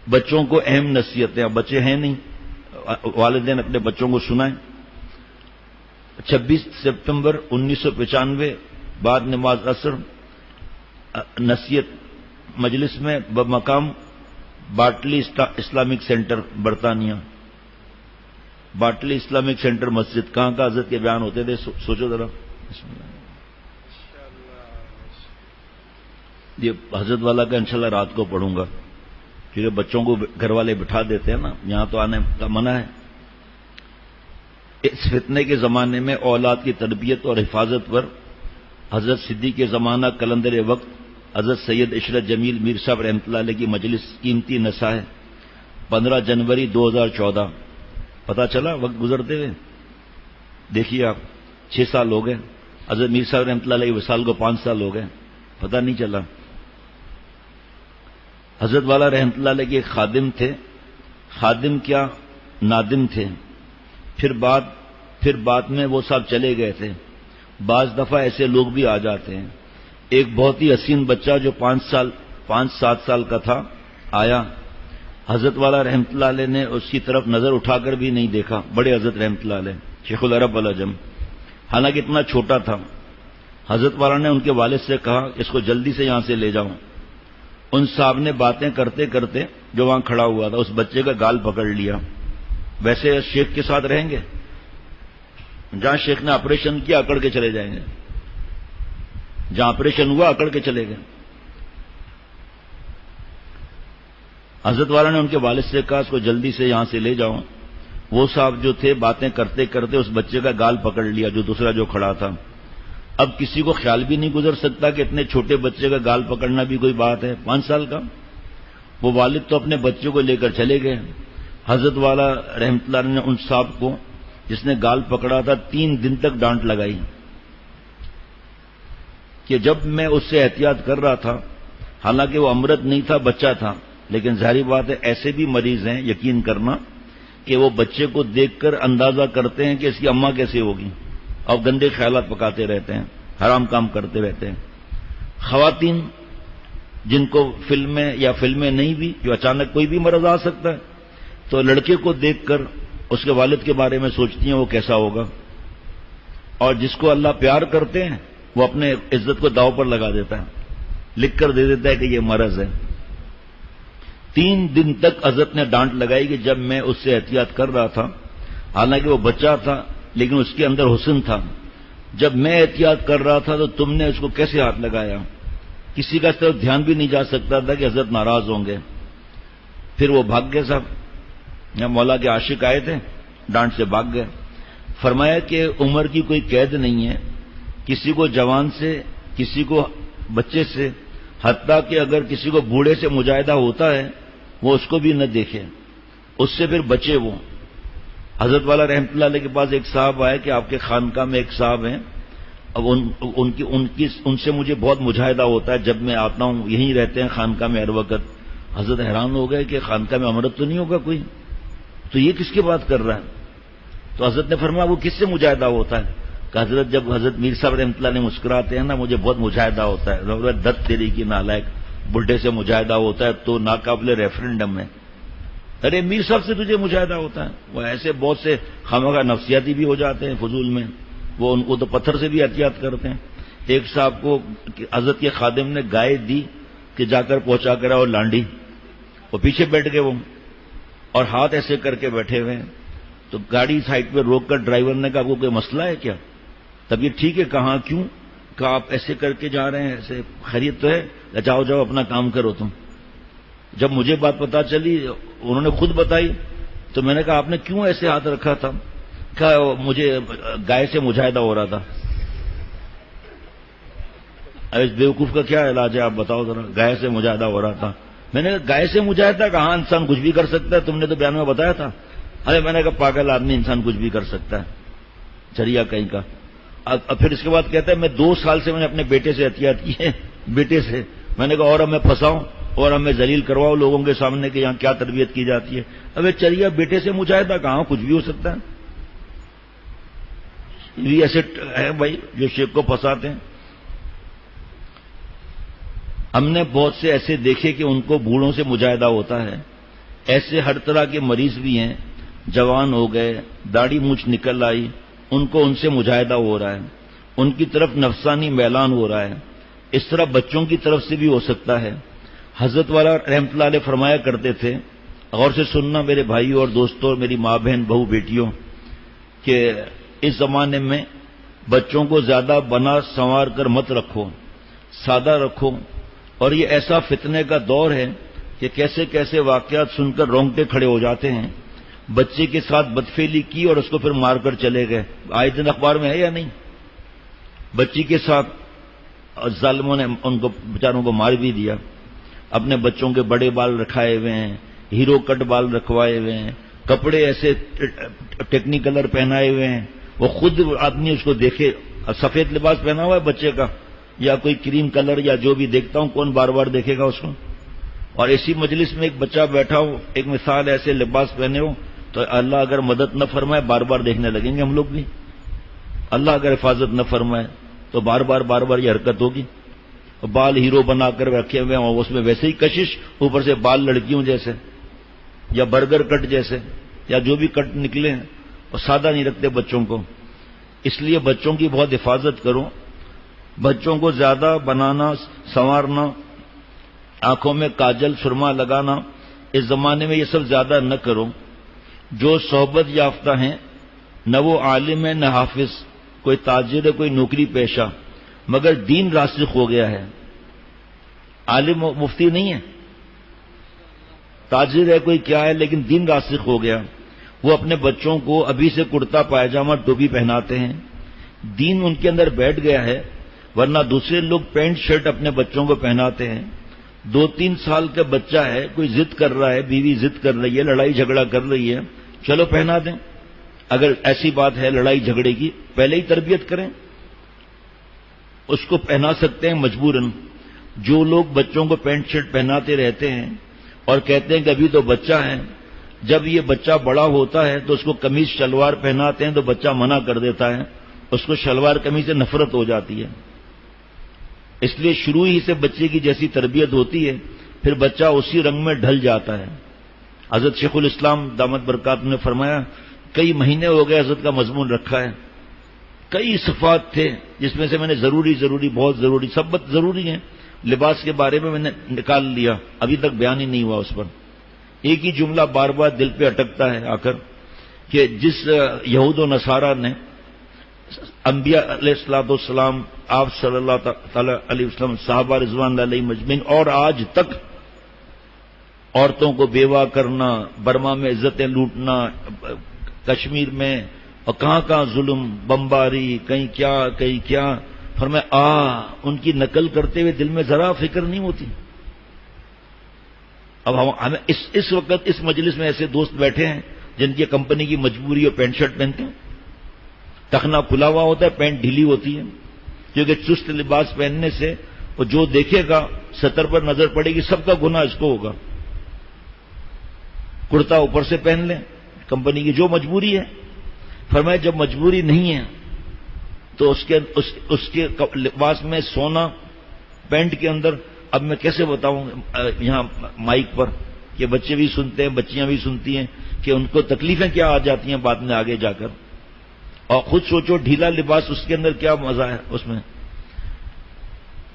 بچوں کو اہم نصیحتیں، اب بچے ہیں نہیں، والدین اپنے بچوں کو سنائیں۔ 26 سپتمبر 1995 بعد نماز عصر نصیحت مجلس میں بمقام باٹلی اسلامک سینٹر برطانیہ، باٹلی اسلامک سینٹر مسجد، کہاں کا حضرت کے بیان ہوتے تھے، سوچو ذرا۔ یہ حضرت والا کا انشاءاللہ رات کو پڑھوں گا، کیونکہ بچوں کو گھر والے بٹھا دیتے ہیں نا، یہاں تو آنے کا منع ہے۔ اس فتنے کے زمانے میں اولاد کی تربیت اور حفاظت پر حضرت صدیق زمانہ کلندر وقت حضرت سید عشرت جمیل میر صاحب رحمۃ اللہ علیہ کی مجلس قیمتی نصائح 15 جنوری 2014۔ پتہ چلا وقت گزرتے ہوئے، دیکھیے آپ 6 سال ہو گئے، حضرت میر صاحب رحمۃ اللہ علیہ وصال کو 5 سال ہو گئے، پتہ نہیں چلا۔ حضرت والا رحمۃ اللہ علیہ کے ایک خادم تھے، خادم کیا نادم تھے، پھر بعد میں وہ صاحب چلے گئے تھے۔ بعض دفعہ ایسے لوگ بھی آ جاتے ہیں۔ ایک بہت ہی حسین بچہ جو 5-7 سال کا تھا آیا، حضرت والا رحمۃ اللہ علیہ نے اس کی طرف نظر اٹھا کر بھی نہیں دیکھا، بڑے حضرت رحمۃ اللہ علیہ شیخ العرب العجم، حالانکہ اتنا چھوٹا تھا۔ حضرت والا نے ان کے والد سے کہا اس کو جلدی سے یہاں سے لے جاؤں۔ ان صاحب نے باتیں کرتے کرتے جو وہاں کھڑا ہوا تھا اس بچے کا گال پکڑ لیا۔ ویسے شیخ کے ساتھ رہیں گے، جہاں شیخ نے آپریشن کیا اکڑ کے چلے جائیں گے، جہاں آپریشن ہوا اکڑ کے چلے گئے۔ حضرت والا نے ان کے والد سے کہا اس کو جلدی سے یہاں سے لے جاؤ۔ وہ صاحب جو تھے باتیں کرتے کرتے اس بچے کا گال پکڑ لیا، جو دوسرا جو کھڑا تھا۔ اب کسی کو خیال بھی نہیں گزر سکتا کہ اتنے چھوٹے بچے کا گال پکڑنا بھی کوئی بات ہے، 5 سال کا۔ وہ والد تو اپنے بچوں کو لے کر چلے گئے۔ حضرت والا رحمۃ اللہ نے ان صاحب کو جس نے گال پکڑا تھا 3 دن تک ڈانٹ لگائی کہ جب میں اس سے احتیاط کر رہا تھا، حالانکہ وہ امرت نہیں تھا، بچہ تھا، لیکن ظاہری بات ہے ایسے بھی مریض ہیں، یقین کرنا کہ وہ بچے کو دیکھ کر اندازہ کرتے ہیں کہ اس کی اماں کیسے ہوگی، اور گندے خیالات پکاتے رہتے ہیں، حرام کام کرتے رہتے ہیں۔ خواتین جن کو فلمیں یا فلمیں نہیں بھی، جو اچانک کوئی بھی مرض آ سکتا ہے، تو لڑکے کو دیکھ کر اس کے والد کے بارے میں سوچتی ہیں وہ کیسا ہوگا، اور جس کو اللہ پیار کرتے ہیں وہ اپنے عزت کو داؤ پر لگا دیتا ہے، لکھ کر دے دیتا ہے کہ یہ مرض ہے۔ 3 دن تک حضرت نے ڈانٹ لگائی کہ جب میں اس سے احتیاط کر رہا تھا، حالانکہ وہ بچہ تھا لیکن اس کے اندر حسن تھا، جب میں احتیاط کر رہا تھا تو تم نے اس کو کیسے ہاتھ لگایا؟ کسی کا اس طرف دھیان بھی نہیں جا سکتا تھا کہ حضرت ناراض ہوں گے۔ پھر وہ بھاگ گئے صاحب، یہاں مولا کے عاشق آئے تھے، ڈانٹ سے بھاگ گئے۔ فرمایا کہ عمر کی کوئی قید نہیں ہے، کسی کو جوان سے، کسی کو بچے سے، حتیٰ کہ اگر کسی کو بوڑھے سے مجاہدہ ہوتا ہے وہ اس کو بھی نہ دیکھے، اس سے پھر بچے وہ۔ حضرت والا رحمۃ اللہ علیہ کے پاس ایک صاحب آئے کہ آپ کے خانقاہ میں ایک صاحب ہیں، اب ان سے مجھے بہت مجاہدہ ہوتا ہے، جب میں آتا ہوں یہیں رہتے ہیں خانقاہ میں ہر وقت۔ حضرت حیران ہو گئے کہ خانقاہ میں امرت تو نہیں ہوگا کوئی، تو یہ کس کی بات کر رہا ہے؟ تو حضرت نے فرمایا وہ کس سے مجاہدہ ہوتا ہے؟ کہ حضرت جب حضرت میر صاحب رحمۃ اللہ نے مسکراتے ہیں نا مجھے بہت مجاہدہ ہوتا ہے۔ دت تیری کی نالائق، بڈھے سے مجاہدہ ہوتا ہے تو ناقابل ریفرنڈم ہے۔ ارے میر صاحب سے تجھے مجاہدہ ہوتا ہے؟ وہ ایسے بہت سے خامخواہ نفسیاتی بھی ہو جاتے ہیں فضول میں، وہ تو پتھر سے بھی احتیاط کرتے ہیں۔ ایک صاحب کو حضرت کے خادم نے گائے دی کہ جا کر پہنچا کر آؤ لانڈی، وہ پیچھے بیٹھ گئے وہ، اور ہاتھ ایسے کر کے بیٹھے ہوئے ہیں۔ تو گاڑی سائڈ پہ روک کر ڈرائیور نے کہا آپ کو کوئی مسئلہ ہے کیا؟ تب یہ ٹھیک ہے، کہاں کیوں؟ کہا آپ ایسے کر کے جا رہے ہیں، ایسے خیریت تو ہے؟ جاؤ جاؤ اپنا کام کرو تم۔ جب مجھے بات پتا چلی، انہوں نے خود بتائی، تو میں نے کہا آپ نے کیوں ایسے ہاتھ رکھا تھا؟ کہا مجھے گائے سے مجاہدہ ہو رہا تھا۔ اس بیوقوف کا کیا علاج ہے آپ بتاؤ ذرا؟ گائے سے مجاہدہ ہو رہا تھا۔ میں نے کہا گائے سے مجاہدہ؟ کہاں انسان کچھ بھی کر سکتا ہے، تم نے تو بیان میں بتایا تھا۔ ارے میں نے کہا پاگل آدمی، انسان کچھ بھی کر سکتا ہے، چریا کہیں کا۔ اب پھر اس کے بعد کہتا ہے میں 2 سال سے میں نے اپنے بیٹے سے احتیاط کی ہے، بیٹے سے۔ میں نے کہا اور اب میں پھنساؤں اور اب میں ذلیل کرواؤں لوگوں کے سامنے کہ یہاں کیا تربیت کی جاتی ہے؟ اب چریا بیٹے سے مجاہدہ کہاں، کچھ بھی ہو سکتا ہے۔ یہ ایسے ہے بھائی جو شیخ کو پھنساتے ہیں۔ ہم نے بہت سے ایسے دیکھے کہ ان کو بوڑھوں سے مجاہدہ ہوتا ہے، ایسے ہر طرح کے مریض بھی ہیں، جوان ہو گئے، داڑھی مونچھ نکل آئی، ان سے مجاہدہ ہو رہا ہے، ان کی طرف نفسانی میلان ہو رہا ہے۔ اس طرح بچوں کی طرف سے بھی ہو سکتا ہے۔ حضرت والا رحمۃ اللہ علیہ فرمایا کرتے تھے، غور سے سننا میرے بھائیوں اور دوستوں اور میری ماں بہن بہو بیٹیوں، کہ اس زمانے میں بچوں کو زیادہ بنا سنوار کر مت رکھو، سادہ رکھو، اور یہ ایسا فتنے کا دور ہے کہ کیسے کیسے واقعات سن کر رونگٹے کھڑے ہو جاتے ہیں۔ بچے کے ساتھ بدفعلی کی اور اس کو پھر مار کر چلے گئے، آئے دن اخبار میں ہے یا نہیں؟ بچی کے ساتھ ظالموں نے ان کو بیچاروں کو مار بھی دیا۔ اپنے بچوں کے بڑے بال رکھائے ہوئے ہیں، ہیرو کٹ بال رکھوائے ہوئے ہیں، کپڑے ایسے ٹیکنی کلر پہنائے ہوئے ہیں، وہ خود آدمی اس کو دیکھے، سفید لباس پہنا ہوا ہے بچے کا یا کوئی کریم کلر یا جو بھی دیکھتا ہوں، کون بار بار دیکھے گا اس کو؟ اور اسی مجلس میں ایک بچہ بیٹھا ہو، ایک مثال ایسے لباس پہنے ہو، تو اللہ اگر مدد نہ فرمائے بار بار دیکھنے لگیں گے ہم لوگ بھی۔ اللہ اگر حفاظت نہ فرمائے تو بار بار یہ حرکت ہوگی۔ بال ہیرو بنا کر رکھے ہوئے ہیں اور اس میں ویسے ہی کشش، اوپر سے بال لڑکیوں جیسے یا برگر کٹ جیسے یا جو بھی کٹ نکلے ہیں، اور سادہ نہیں رکھتے بچوں کو۔ اس لیے بچوں کی بہت حفاظت کرو، بچوں کو زیادہ بنانا سنوارنا، آنکھوں میں کاجل سرما لگانا، اس زمانے میں یہ سب زیادہ نہ کرو۔ جو صحبت یافتہ ہیں، نہ وہ عالم ہے نہ حافظ، کوئی تاجر ہے کوئی نوکری پیشہ، مگر دین راسخ ہو گیا ہے۔ عالم مفتی نہیں ہے، تاجر ہے کوئی کیا ہے، لیکن دین راسخ ہو گیا۔ وہ اپنے بچوں کو ابھی سے کرتا پائجامہ ٹوپی پہناتے ہیں، دین ان کے اندر بیٹھ گیا ہے، ورنہ دوسرے لوگ پینٹ شرٹ اپنے بچوں کو پہناتے ہیں۔ 2-3 سال کا بچہ ہے، کوئی ضد کر رہا ہے، بیوی ضد کر رہی ہے، لڑائی جھگڑا کر رہی ہے، چلو پہنا دیں۔ اگر ایسی بات ہے لڑائی جھگڑے کی، پہلے ہی تربیت کریں، اس کو پہنا سکتے ہیں مجبوراً۔ جو لوگ بچوں کو پینٹ شرٹ پہناتے رہتے ہیں اور کہتے ہیں کہ ابھی تو بچہ ہے، جب یہ بچہ بڑا ہوتا ہے تو اس کو قمیض شلوار پہناتے ہیں تو بچہ منع کر دیتا ہے، اس کو شلوار قمیض سے نفرت ہو جاتی ہے۔ اس لیے شروع ہی سے بچے کی جیسی تربیت ہوتی ہے، پھر بچہ اسی رنگ میں ڈھل جاتا ہے۔ حضرت شیخ الاسلام دامت برکات نے فرمایا، کئی مہینے ہو گئے حضرت کا مضمون رکھا ہے، کئی صفات تھے جس میں سے میں نے ضروری بہت ضروری سب ضروری ہیں، لباس کے بارے میں نے نکال لیا، ابھی تک بیان ہی نہیں ہوا اس پر۔ ایک ہی جملہ بار بار دل پہ اٹکتا ہے آ کر، کہ جس یہود و نصارہ نے انبیاء علیہ الصلوۃ والسلام، آپ صلی اللہ تعالی علیہ وسلم، صحابہ رضوان اللہ علیہم اجمعین، اور آج تک عورتوں کو بیوہ کرنا، برما میں عزتیں لوٹنا، کشمیر میں اور کہاں ظلم، بمباری، کہیں کیا، فرمایا ان کی نقل کرتے ہوئے دل میں ذرا فکر نہیں ہوتی۔ اب ہمیں اس وقت اس مجلس میں ایسے دوست بیٹھے ہیں جن کی کمپنی کی مجبوری اور پینٹ شرٹ پہنتے ہیں، ٹخنا کھلا ہوا ہوتا ہے، پینٹ ڈھیلی ہوتی ہے، کیونکہ چست لباس پہننے سے وہ جو دیکھے گا سطر پر نظر پڑے گی، سب کا گناہ اس کو ہوگا۔ کرتا اوپر سے پہن لیں، کمپنی کی جو مجبوری ہے۔ فرمایا جب مجبوری نہیں ہے تو اس کے لباس میں سونا، پینٹ کے اندر، اب میں کیسے بتاؤں یہاں مائک پر، کہ بچے بھی سنتے ہیں، بچیاں بھی سنتی ہیں، کہ ان کو تکلیفیں کیا آ جاتی ہیں بعد میں آگے جا کر۔ اور خود سوچو ڈھیلا لباس، اس کے اندر کیا مزہ ہے اس میں۔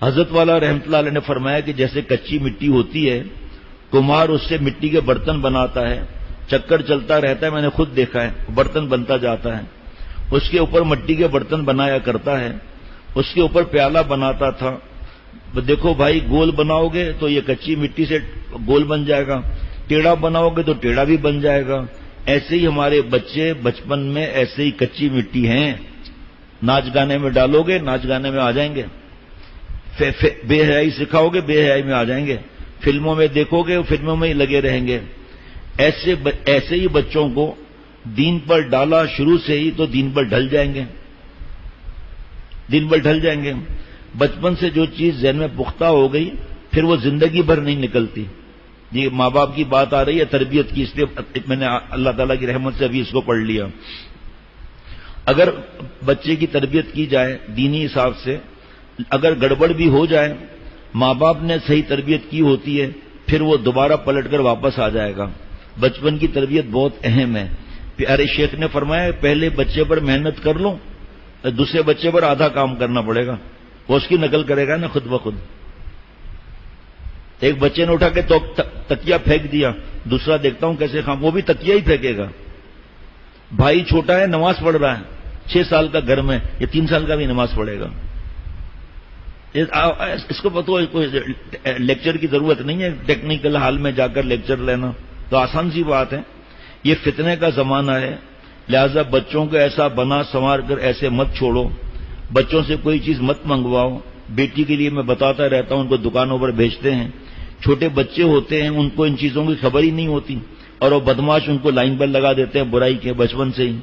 حضرت والا رحمۃ اللہ علیہ نے فرمایا کہ جیسے کچی مٹی ہوتی ہے، کمہار اس سے مٹی کے برتن بناتا ہے، چکر چلتا رہتا ہے، میں نے خود دیکھا ہے، برتن بنتا جاتا ہے، اس کے اوپر مٹی کے برتن بنایا کرتا ہے، اس کے اوپر پیالہ بناتا تھا۔ دیکھو بھائی، گول بناؤ گے تو یہ کچی مٹی سے گول بن جائے گا، ٹیڑھا بناؤ گے تو ٹیڑھا بھی بن جائے گا۔ ایسے ہی ہمارے بچے بچپن میں ایسے ہی کچی مٹی ہیں، ناچ گانے میں ڈالو گے ناچ گانے میں آ جائیں گے، بے حیائی سکھاؤ گے بے حیائی میں آ جائیں گے، فلموں میں دیکھو گے فلموں میں ہی لگے رہیں گے۔ ایسے ہی بچوں کو دین پر ڈالا شروع سے ہی تو دین پر ڈھل جائیں گے، دین پر ڈھل جائیں گے۔ بچپن سے جو چیز ذہن میں پختہ ہو گئی پھر وہ زندگی بھر نہیں نکلتی۔ یہ ماں باپ کی بات آ رہی ہے تربیت کی، اس لیے میں نے اللہ تعالیٰ کی رحمت سے ابھی اس کو پڑھ لیا۔ اگر بچے کی تربیت کی جائے دینی حساب سے، اگر گڑبڑ بھی ہو جائے، ماں باپ نے صحیح تربیت کی ہوتی ہے، پھر وہ دوبارہ پلٹ کر واپس آ جائے گا۔ بچپن کی تربیت بہت اہم ہے. پیارے شیخ نے فرمایا پہلے بچے پر محنت کر لو، دوسرے بچے پر آدھا کام کرنا پڑے گا، وہ اس کی نقل کرے گا نا خود بخود. ایک بچے نے اٹھا کے تو تکیا پھینک دیا، دوسرا دیکھتا ہوں کیسے وہ بھی تکیا ہی پھینکے گا. بھائی چھوٹا ہے، نماز پڑھ رہا ہے، 6 سال کا گھر میں، یہ 3 سال کا بھی نماز پڑھے گا. اس کو کوئی لیکچر کی ضرورت نہیں ہے، ٹیکنیکل حال میں جا کر لیکچر لینا تو آسان سی بات ہے. یہ فتنے کا زمانہ ہے، لہذا بچوں کو ایسا بنا سنوار کر ایسے مت چھوڑو، بچوں سے کوئی چیز مت منگواؤ. بیٹی کے لیے میں بتاتا رہتا ہوں، ان کو دکانوں پر بھیجتے ہیں، چھوٹے بچے ہوتے ہیں ان کو ان چیزوں کی خبر ہی نہیں ہوتی، اور وہ بدماش ان کو لائن پر لگا دیتے ہیں برائی کے بچپن سے ہی.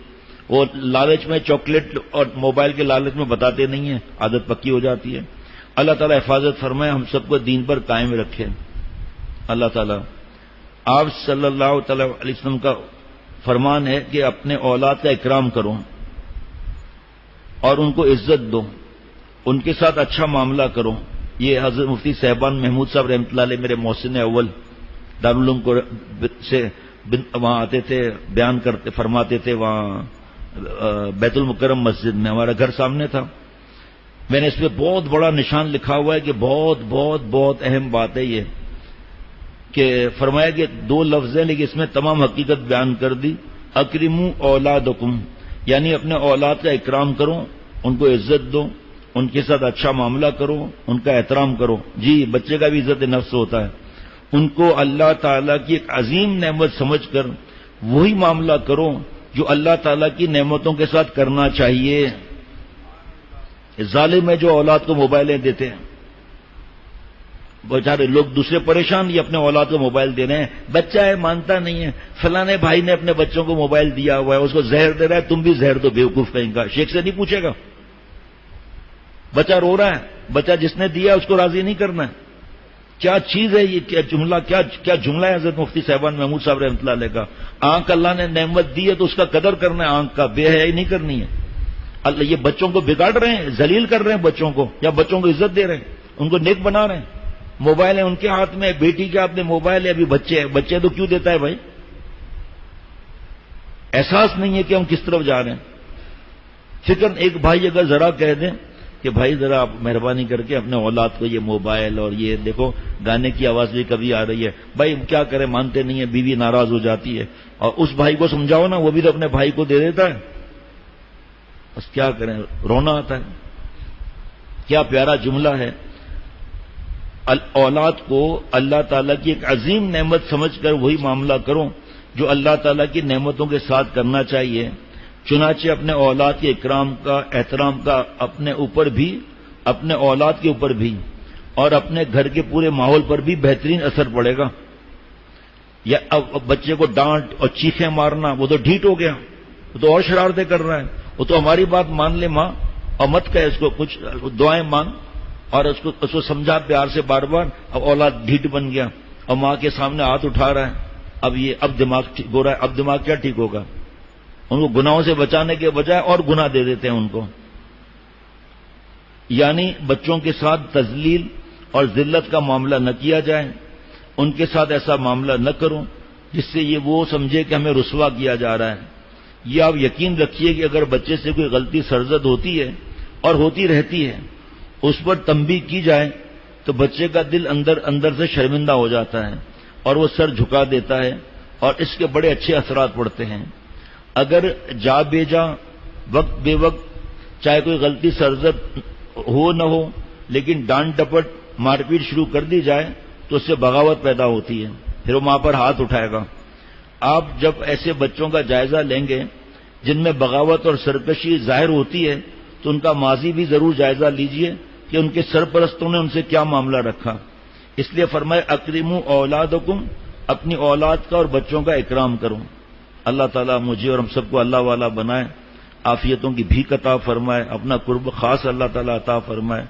وہ لالچ میں چاکلیٹ اور موبائل کے لالچ میں بتاتے نہیں ہیں، عادت پکی ہو جاتی ہے. اللہ تعالیٰ حفاظت فرمائے، ہم سب کو دین پر قائم رکھے. اللہ تعالیٰ آپ صلی اللہ تعالی علیہ وسلم کا فرمان ہے کہ اپنے اولاد کا اکرام کرو اور ان کو عزت دو، ان کے ساتھ اچھا معاملہ کرو. یہ حضرت مفتی صاحبان محمود صاحب رحمۃ اللہ علیہ میرے محسن اول دارالعلوم کو سے وہاں آتے تھے، بیان کرتے فرماتے تھے وہاں بیت المکرم مسجد میں، ہمارا گھر سامنے تھا. میں نے اس پہ بہت بڑا نشان لکھا ہوا ہے کہ بہت بہت بہت اہم بات ہے یہ، کہ فرمایا کہ 2 لفظ ہیں لیکن اس میں تمام حقیقت بیان کر دی. اکرموا اولادکم، یعنی اپنے اولاد کا اکرام کرو، ان کو عزت دو، ان کے ساتھ اچھا معاملہ کرو، ان کا احترام کرو. جی بچے کا بھی عزت نفس ہوتا ہے. ان کو اللہ تعالیٰ کی ایک عظیم نعمت سمجھ کر وہی معاملہ کرو جو اللہ تعالیٰ کی نعمتوں کے ساتھ کرنا چاہیے. ظالم ہے جو اولاد کو موبائلیں دیتے ہیں، بیچارے لوگ دوسرے پریشان، یہ اپنے اولاد کو موبائل دے رہے ہیں، بچہ ہے مانتا نہیں ہے، فلانے بھائی نے اپنے بچوں کو موبائل دیا ہوا ہے، اس کو زہر دے رہا ہے، تم بھی زہر دو بیوقوف کہیں کا. شیخ سے نہیں پوچھے گا، بچہ رو رہا ہے، بچہ جس نے دیا اس کو راضی نہیں کرنا ہے. کیا چیز ہے یہ، کیا جملہ، کیا جملہ ہے حضرت مفتی صاحبان محمود صاحب رحمۃ اللہ علیہ کا. آنکھ اللہ نے نعمت دی ہے تو اس کا قدر کرنا ہے، آنکھ کا بے حیائی نہیں کرنی ہے. اللہ یہ بچوں کو بگاڑ رہے ہیں، ذلیل کر رہے ہیں بچوں کو، یا بچوں کو عزت دے رہے ہیں، ان کو نیک بنا رہے ہیں. موبائل ہے ان کے ہاتھ میں، بیٹی کے ہاتھ میں موبائل ہے، ابھی بچے تو کیوں دیتا ہے بھائی؟ احساس نہیں ہے کہ ہم کس طرف جا رہے ہیں. فکر ایک بھائی اگر ذرا کہہ دیں کہ بھائی ذرا آپ مہربانی کر کے اپنے اولاد کو یہ موبائل اور یہ دیکھو گانے کی آواز بھی کبھی آ رہی ہے، بھائی کیا کریں مانتے نہیں ہیں، بیوی ناراض ہو جاتی ہے، اور اس بھائی کو سمجھاؤ نا، وہ بھی تو اپنے بھائی کو دے دیتا ہے. بس کیا کریں، رونا آتا ہے. کیا پیارا جملہ ہے. اولاد کو اللہ تعالیٰ کی ایک عظیم نعمت سمجھ کر وہی معاملہ کرو جو اللہ تعالیٰ کی نعمتوں کے ساتھ کرنا چاہیے. چنانچہ اپنے اولاد کے اکرام کا، احترام کا اپنے اوپر بھی، اپنے اولاد کے اوپر بھی، اور اپنے گھر کے پورے ماحول پر بھی بہترین اثر پڑے گا. یا بچے کو ڈانٹ اور چیخیں مارنا، وہ تو ڈھیٹ ہو گیا، وہ تو اور شرارتیں کر رہا ہے. وہ تو ہماری بات مان لے ماں، اور مت کہے اس کو کچھ، دعائیں مانگ اور اس کو سمجھا پیار سے بار بار. اب اولاد ڈھیٹ بن گیا اور ماں کے سامنے ہاتھ اٹھا رہا ہے، اب دماغ ٹھیک ہو رہا ہے. اب دماغ کیا ٹھیک ہوگا؟ ان کو گناہوں سے بچانے کے بجائے اور گناہ دے دیتے ہیں ان کو. یعنی بچوں کے ساتھ تذلیل اور ذلت کا معاملہ نہ کیا جائے، ان کے ساتھ ایسا معاملہ نہ کرو جس سے یہ وہ سمجھے کہ ہمیں رسوا کیا جا رہا ہے. یہ آپ یقین رکھیے کہ اگر بچے سے کوئی غلطی سرزد ہوتی ہے اور ہوتی رہتی ہے، اس پر تنبیہ کی جائے تو بچے کا دل اندر سے شرمندہ ہو جاتا ہے اور وہ سر جھکا دیتا ہے، اور اس کے بڑے اچھے اثرات پڑتے ہیں. اگر جا بے جا، وقت بے وقت، چاہے کوئی غلطی سرزد ہو نہ ہو، لیکن ڈانٹ ڈپٹ مار پیٹ شروع کر دی جائے تو اس سے بغاوت پیدا ہوتی ہے، پھر وہ ماں پر ہاتھ اٹھائے گا. آپ جب ایسے بچوں کا جائزہ لیں گے جن میں بغاوت اور سرکشی ظاہر ہوتی ہے تو ان کا ماضی بھی ضرور جائزہ لیجئے کہ ان کے سرپرستوں نے ان سے کیا معاملہ رکھا. اس لیے فرمائے اکرموا اولادکم، اپنی اولاد کا اور بچوں کا اکرام کرو. اللہ تعالیٰ مجھے اور ہم سب کو اللہ والا بنائے، عافیتوں کی بھیک عطا فرمائے، اپنا قرب خاص اللہ تعالیٰ عطا فرمائے.